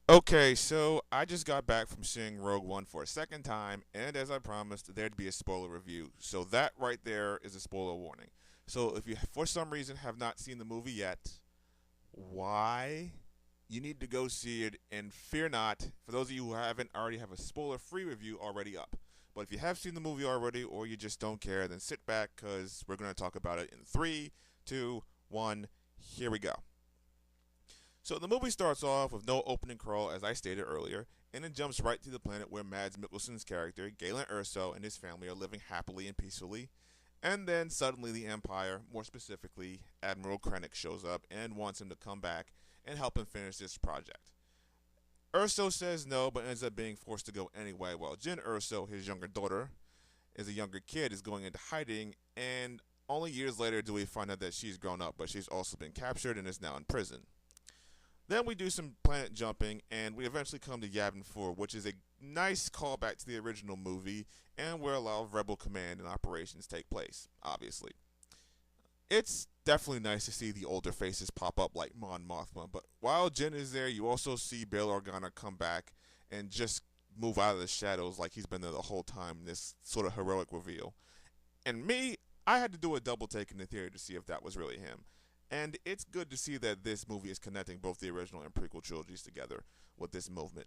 Okay, so I just got back from seeing Rogue One for a second time, and as I promised, there'd be a spoiler review. So that right there is a spoiler warning. So if you, for some reason, have not seen the movie yet, why? You need to go see it, and fear not. For those of you who haven't, I already have a spoiler-free review already up. But if you have seen the movie already, or you just don't care, then sit back because we're going to talk about it in three, two, one. Here we go. So the movie starts off with no opening crawl, as I stated earlier, and it jumps right to the planet where Mads Mikkelsen's character, Galen Erso, and his family are living happily and peacefully. And then suddenly the Empire, more specifically Admiral Krennic, shows up and wants him to come back and help him finish this project. Erso says no, but ends up being forced to go anyway, while Jyn Erso, his younger daughter, is a younger kid, is going into hiding, and only years later do we find out that she's grown up, but she's also been captured and is now in prison. Then we do some planet jumping, and we eventually come to Yavin 4, which is a nice callback to the original movie, and where a lot of Rebel command and operations take place, obviously. It's definitely nice to see the older faces pop up like Mon Mothma, but while Jin is there, you also see Bail Organa come back and just move out of the shadows like he's been there the whole time, this sort of heroic reveal. And me, I had to do a double take in the theater to see if that was really him. And it's good to see that this movie is connecting both the original and prequel trilogies together with this movement.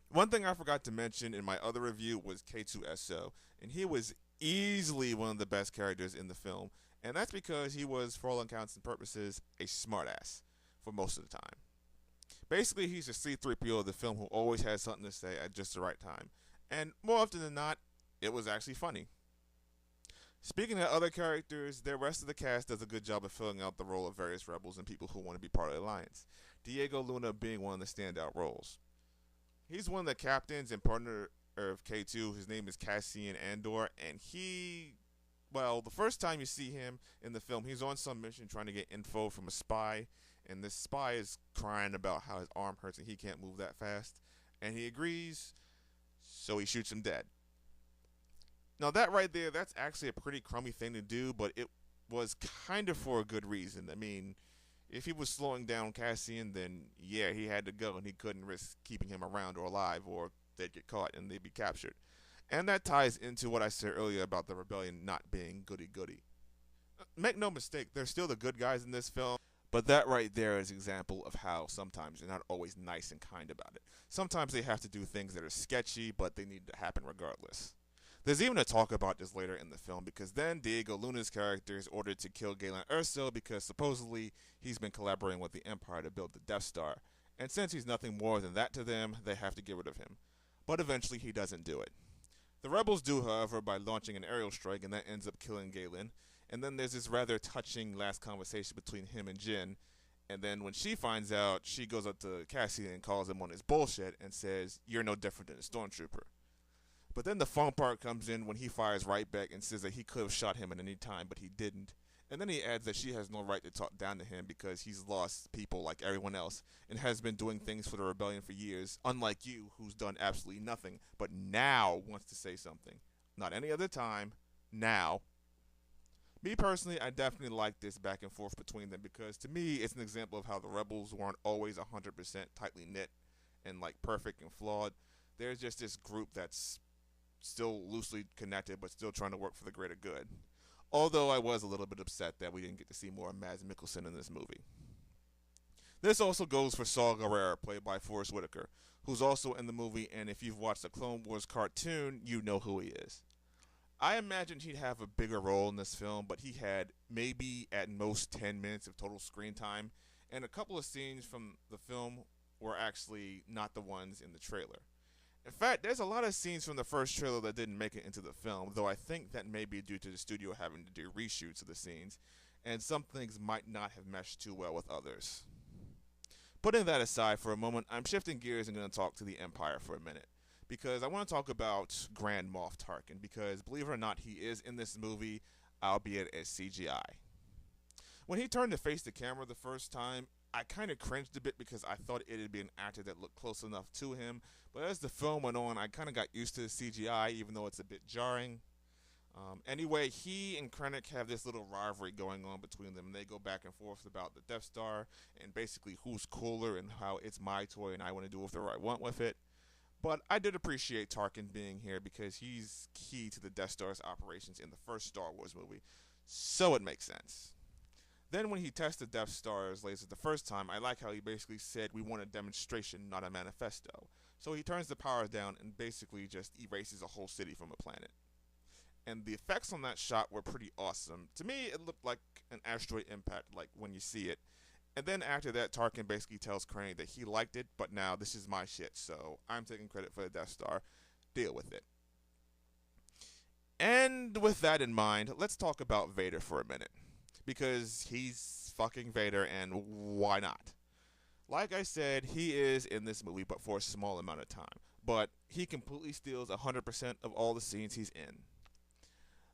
One thing I forgot to mention in my other review was K2SO, and he was easily one of the best characters in the film, and that's because he was, for all intents and purposes, a smartass for most of the time. Basically, he's a C3PO of the film who always has something to say at just the right time, and more often than not, it was actually funny. Speaking of other characters, the rest of the cast does a good job of filling out the role of various rebels and people who want to be part of the alliance. Diego Luna being one of the standout roles. He's one of the captains and partner of K2. His name is Cassian Andor, and the first time you see him in the film, he's on some mission trying to get info from a spy, and this spy is crying about how his arm hurts and he can't move that fast, and he agrees, so he shoots him dead. Now that right there, that's actually a pretty crummy thing to do, but it was kind of for a good reason. I mean, if he was slowing down Cassian, then yeah, he had to go, and he couldn't risk keeping him around or alive, or they'd get caught and they'd be captured. And that ties into what I said earlier about the rebellion not being goody goody. Make no mistake, they're still the good guys in this film, but that right there is an example of how sometimes they're not always nice and kind about it. Sometimes they have to do things that are sketchy, but they need to happen regardless. There's even a talk about this later in the film because then Diego Luna's character is ordered to kill Galen Erso because supposedly he's been collaborating with the Empire to build the Death Star. And since he's nothing more than that to them, they have to get rid of him. But eventually he doesn't do it. The rebels do, however, by launching an aerial strike, and that ends up killing Galen. And then there's this rather touching last conversation between him and Jin. And then when she finds out, she goes up to Cassian and calls him on his bullshit and says, "You're no different than a stormtrooper." But then the fun part comes in when he fires right back and says that he could have shot him at any time, but he didn't. And then he adds that she has no right to talk down to him because he's lost people like everyone else and has been doing things for the rebellion for years, unlike you, who's done absolutely nothing, but now wants to say something. Not any other time, now. Me personally, I definitely like this back and forth between them because to me, it's an example of how the rebels weren't always 100% tightly knit and like perfect and flawed. There's just this group that's still loosely connected, but still trying to work for the greater good. Although I was a little bit upset that we didn't get to see more of Mads Mikkelsen in this movie. This also goes for Saul Guerrero, played by Forrest Whitaker, who's also in the movie, and if you've watched the Clone Wars cartoon, you know who he is. I imagined he'd have a bigger role in this film, but he had maybe at most 10 minutes of total screen time, and a couple of scenes from the film were actually not the ones in the trailer. In fact, there's a lot of scenes from the first trailer that didn't make it into the film, though I think that may be due to the studio having to do reshoots of the scenes, and some things might not have meshed too well with others. Putting that aside for a moment, I'm shifting gears and going to talk to the Empire for a minute. Because I want to talk about Grand Moff Tarkin, because believe it or not, he is in this movie, albeit as CGI. When he turned to face the camera the first time, I kind of cringed a bit because I thought it'd be an actor that looked close enough to him. But as the film went on, I kind of got used to the CGI, even though it's a bit jarring. Anyway, he and Krennic have this little rivalry going on between them, and they go back and forth about the Death Star and basically who's cooler and how it's my toy and I want to do whatever I want with it. But I did appreciate Tarkin being here because he's key to the Death Star's operations in the first Star Wars movie, so it makes sense. Then when he tested Death Star's lasers the first time, I like how he basically said we want a demonstration, not a manifesto. So he turns the power down and basically just erases a whole city from a planet. And the effects on that shot were pretty awesome. To me, it looked like an asteroid impact, like when you see it. And then after that, Tarkin basically tells Crane that he liked it, but now this is my shit, so I'm taking credit for the Death Star. Deal with it. And with that in mind, let's talk about Vader for a minute. Because he's fucking Vader, and why not? Like I said, he is in this movie, but for a small amount of time. But he completely steals 100% of all the scenes he's in.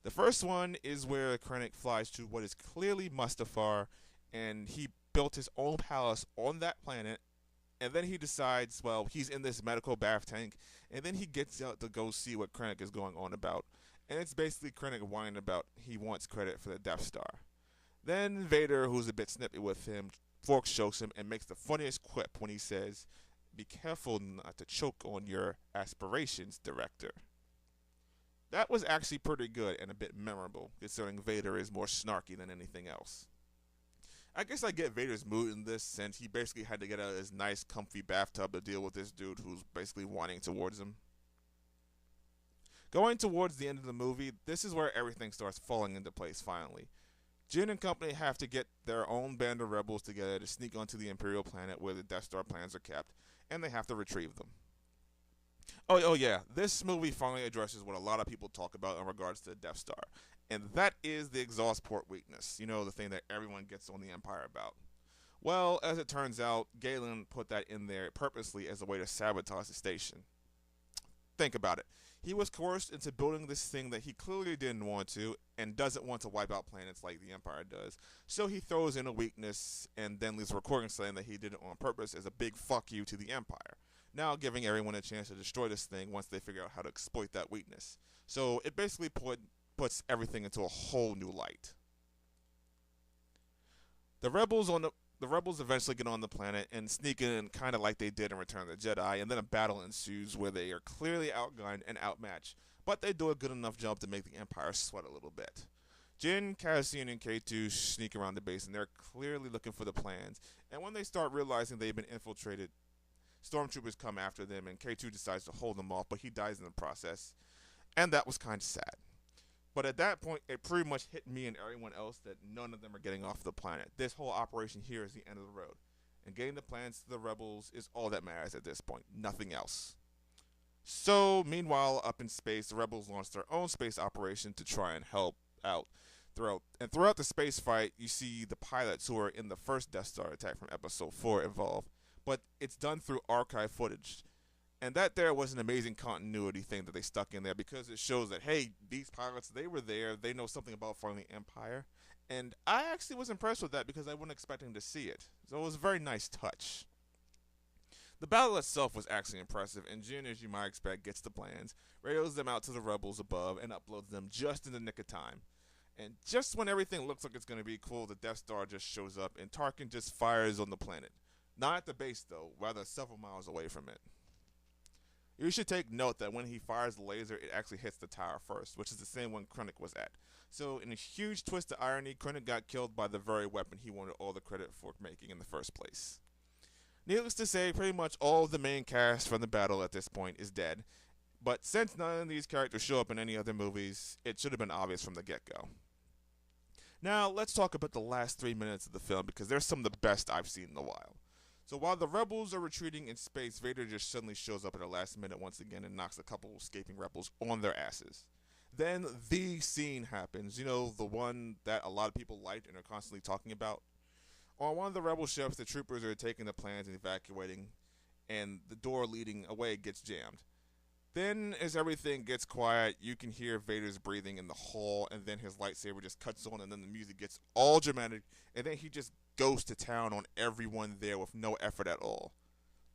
The first one is where Krennic flies to what is clearly Mustafar, and he built his own palace on that planet, and then he decides, well, he's in this medical bath tank, and then he gets out to go see what Krennic is going on about. And it's basically Krennic whining about he wants credit for the Death Star. Then Vader, who's a bit snippy with him, fork chokes him and makes the funniest quip when he says, "Be careful not to choke on your aspirations, director." That was actually pretty good and a bit memorable, considering Vader is more snarky than anything else. I guess I get Vader's mood in this since he basically had to get out of his nice, comfy bathtub to deal with this dude who's basically whining towards him. Going towards the end of the movie, this is where everything starts falling into place finally. Jyn and company have to get their own band of rebels together to sneak onto the Imperial planet where the Death Star plans are kept, and they have to retrieve them. Oh yeah, this movie finally addresses what a lot of people talk about in regards to the Death Star, and that is the exhaust port weakness, the thing that everyone gets on the Empire about. Well, as it turns out, Galen put that in there purposely as a way to sabotage the station. Think about it. He was coerced into building this thing that he clearly didn't want to and doesn't want to wipe out planets like the Empire does. So he throws in a weakness and then leaves a recording saying that he did it on purpose as a big fuck you to the Empire. Now giving everyone a chance to destroy this thing once they figure out how to exploit that weakness. So it basically puts everything into a whole new light. The rebels eventually get on the planet and sneak in kind of like they did in Return of the Jedi, and then a battle ensues where they are clearly outgunned and outmatched, but they do a good enough job to make the Empire sweat a little bit. Jyn, Cassian, and K2 sneak around the base, and they're clearly looking for the plans, and when they start realizing they've been infiltrated, stormtroopers come after them, and K2 decides to hold them off, but he dies in the process, and that was kind of sad. But at that point, it pretty much hit me and everyone else that none of them are getting off the planet. This whole operation here is the end of the road. And getting the plans to the rebels is all that matters at this point. Nothing else. So, meanwhile, up in space, the rebels launch their own space operation to try and help out. Throughout the space fight, you see the pilots who are in the first Death Star attack from Episode 4 involved. But it's done through archive footage. And that there was an amazing continuity thing that they stuck in there because it shows that, hey, these pilots, they were there. They know something about fighting the Empire. And I actually was impressed with that because I wasn't expecting to see it. So it was a very nice touch. The battle itself was actually impressive, and Jyn, as you might expect, gets the plans, radios them out to the rebels above, and uploads them just in the nick of time. And just when everything looks like it's going to be cool, the Death Star just shows up, and Tarkin just fires on the planet. Not at the base, though, rather several miles away from it. You should take note that when he fires the laser, it actually hits the tower first, which is the same one Krennic was at. So, in a huge twist of irony, Krennic got killed by the very weapon he wanted all the credit for making in the first place. Needless to say, pretty much all of the main cast from the battle at this point is dead, but since none of these characters show up in any other movies, it should have been obvious from the get-go. Now, let's talk about the last 3 minutes of the film, because they're some of the best I've seen in a while. So while the rebels are retreating in space, Vader just suddenly shows up at the last minute once again and knocks a couple escaping rebels on their asses. Then the scene happens, the one that a lot of people liked and are constantly talking about. On one of the rebel ships, the troopers are taking the plans and evacuating, and the door leading away gets jammed. Then, as everything gets quiet, you can hear Vader's breathing in the hall, and then his lightsaber just cuts on, and then the music gets all dramatic, and then he just goes to town on everyone there with no effort at all.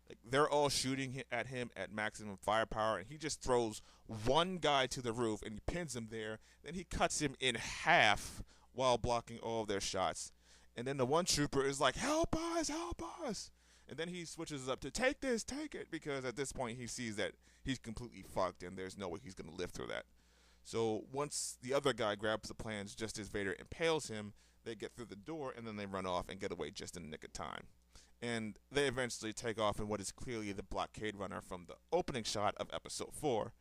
Like, they're all shooting at him at maximum firepower, and he just throws one guy to the roof and he pins him there. Then he cuts him in half while blocking all of their shots. And then the one trooper is like, "Help us, help us!" And then he switches up to "Take this, take it," because at this point he sees that he's completely fucked and there's no way he's going to live through that. So once the other guy grabs the plans just as Vader impales him, they get through the door and then they run off and get away just in the nick of time. And they eventually take off in what is clearly the blockade runner from the opening shot of Episode 4,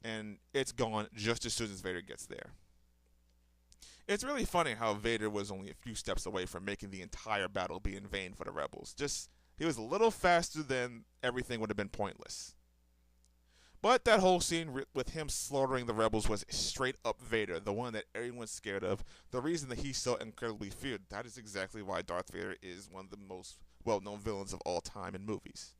and it's gone just as soon as Vader gets there. It's really funny how Vader was only a few steps away from making the entire battle be in vain for the rebels. Just, he was a little faster, than everything would have been pointless. But that whole scene with him slaughtering the rebels was straight up Vader, the one that everyone's scared of, the reason that he's so incredibly feared. That is exactly why Darth Vader is one of the most well-known villains of all time in movies.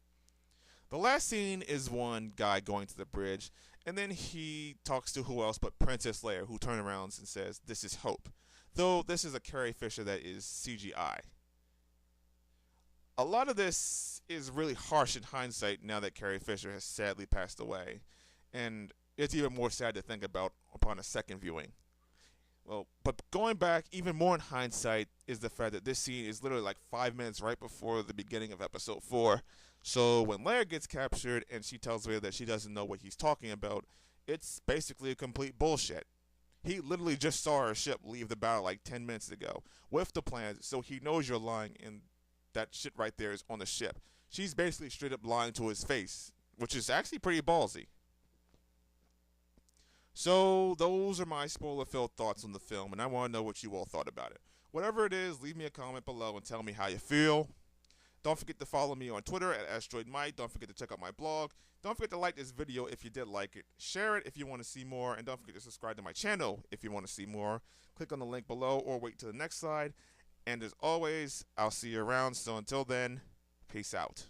The last scene is one guy going to the bridge, and then he talks to who else but Princess Leia, who turns around and says, "This is Hope." Though this is a Carrie Fisher that is CGI. A lot of this is really harsh in hindsight now that Carrie Fisher has sadly passed away, and it's even more sad to think about upon a second viewing. Well, but going back even more in hindsight is the fact that this scene is literally like 5 minutes right before the beginning of Episode 4. So when Leia gets captured and she tells Vader that she doesn't know what he's talking about, it's basically a complete bullshit. He literally just saw her ship leave the battle like 10 minutes ago with the plans, so he knows you're lying, and that shit right there is on the ship. She's basically straight up lying to his face, which is actually pretty ballsy. So those are my spoiler-filled thoughts on the film, and I want to know what you all thought about it. Whatever it is, leave me a comment below and tell me how you feel. Don't forget to follow me on Twitter at AsteroidMike. Don't forget to check out my blog. Don't forget to like this video if you did like it. Share it if you want to see more. And don't forget to subscribe to my channel if you want to see more. Click on the link below or wait to the next slide. And as always, I'll see you around. So until then, peace out.